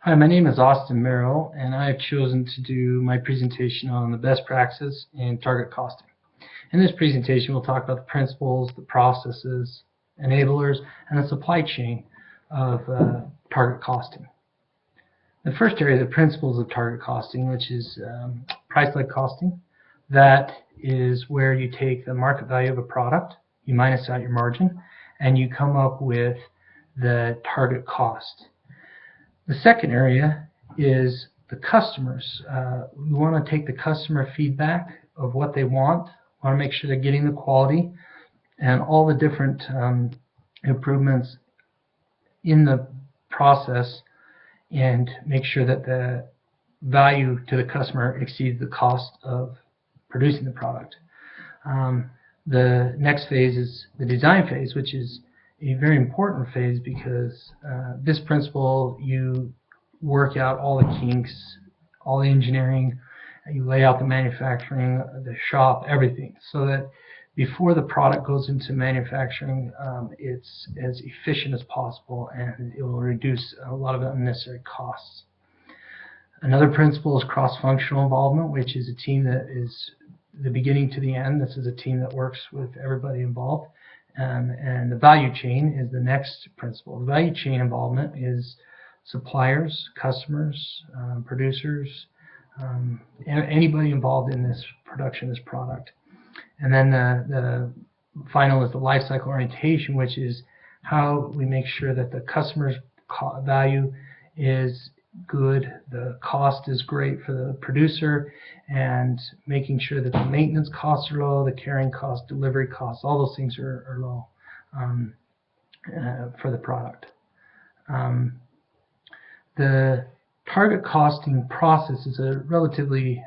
Hi, my name is Austin Merrill, and I've chosen to do my presentation on the best practices in target costing. In this presentation, we'll talk about the principles, the processes, enablers, and the supply chain of target costing. The first area, the principles of target costing, which is price-led costing. That is where you take the market value of a product, you minus out your margin, and you come up with the target cost. The second area is the customers. We want to take the customer feedback of what they want. We want to make sure they're getting the quality and all the different improvements in the process, and make sure that the value to the customer exceeds the cost of producing the product. The next phase is the design phase, which is a very important phase because this principle, you work out all the kinks, all the engineering, you lay out the manufacturing, the shop, everything, so that before the product goes into manufacturing, it's as efficient as possible, and it will reduce a lot of unnecessary costs. Another principle is cross-functional involvement, which is a team that is the beginning to the end. This is a team that works with everybody involved. And the value chain is the next principle. The value chain involvement is suppliers, customers, producers, anybody involved in this production of this product. And then the final is the life cycle orientation, which is how we make sure that the customer's value is good, the cost is great for the producer, and making sure that the maintenance costs are low, the carrying costs, delivery costs, all those things are low for the product. The target costing process is a relatively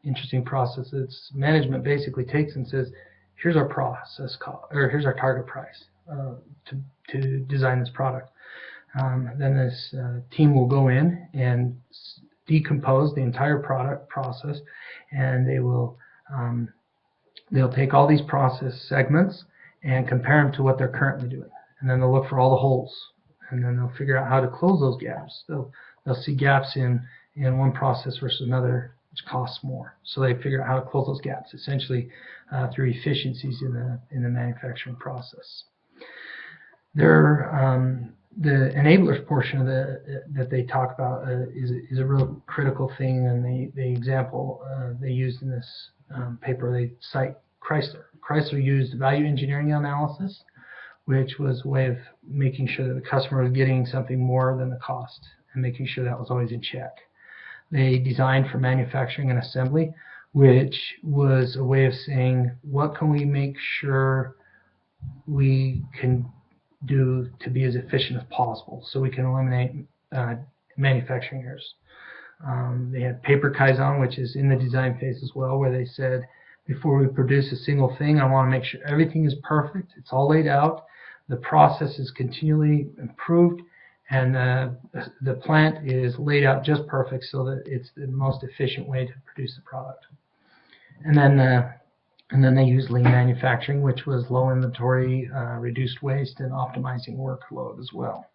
interesting process. It's management basically takes and says, here's our process or here's our target price to design this product. Then this team will go in and decompose the entire product process, and they'll take all these process segments and compare them to what they're currently doing, and then they'll look for all the holes, and then they'll figure out how to close those gaps. They'll see gaps in one process versus another, which costs more, so they figure out how to close those gaps, essentially through efficiencies in the manufacturing process. The enablers portion of that they talk about is a real critical thing, and the example they used in this paper, they cite Chrysler. Chrysler used value engineering analysis, which was a way of making sure that the customer was getting something more than the cost, and making sure that was always in check. They designed for manufacturing and assembly, which was a way of saying, what can we make sure we can do to be as efficient as possible, so we can eliminate manufacturing errors. They had paper Kaizen, which is in the design phase as well, where they said, before we produce a single thing, I want to make sure everything is perfect, it's all laid out, the process is continually improved, and the plant is laid out just perfect so that it's the most efficient way to produce the product. And then they used lean manufacturing, which was low inventory, reduced waste, and optimizing workload as well.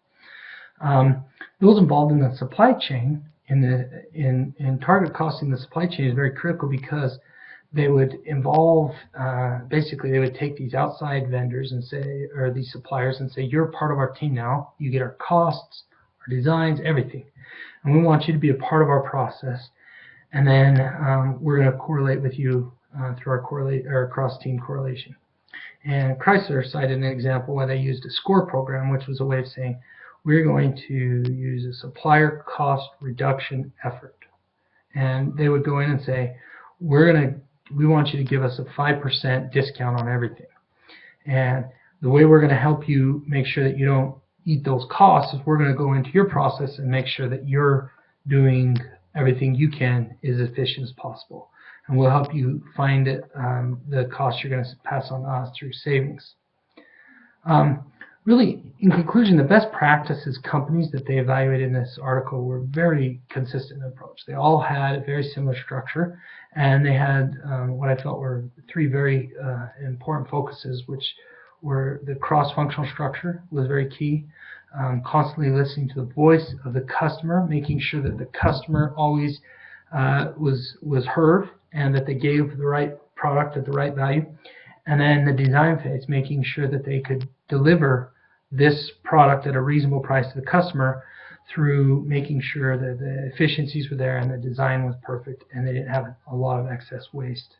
Those involved in the supply chain, in target costing, the supply chain is very critical because they would involve, basically they would take these outside vendors and say, or these suppliers, and say, you're part of our team now, you get our costs, our designs, everything, and we want you to be a part of our process, and then we're going to correlate with you through our cross-team correlation. And Chrysler cited an example where they used a SCORE program, which was a way of saying, we're going to use a supplier cost reduction effort. And they would go in and say, we want you to give us a 5% discount on everything. And the way we're going to help you make sure that you don't eat those costs is we're going to go into your process and make sure that you're doing everything you can as efficient as possible. And we'll help you find the costs you're going to pass on to us through savings. Really, in conclusion, the best practices companies that they evaluated in this article were very consistent in approach. They all had a very similar structure, and they had what I felt were three very important focuses, which were the cross-functional structure was very key. constantly listening to the voice of the customer, making sure that the customer always was heard and that they gave the right product at the right value. And then the design phase, making sure that they could deliver this product at a reasonable price to the customer through making sure that the efficiencies were there and the design was perfect and they didn't have a lot of excess waste.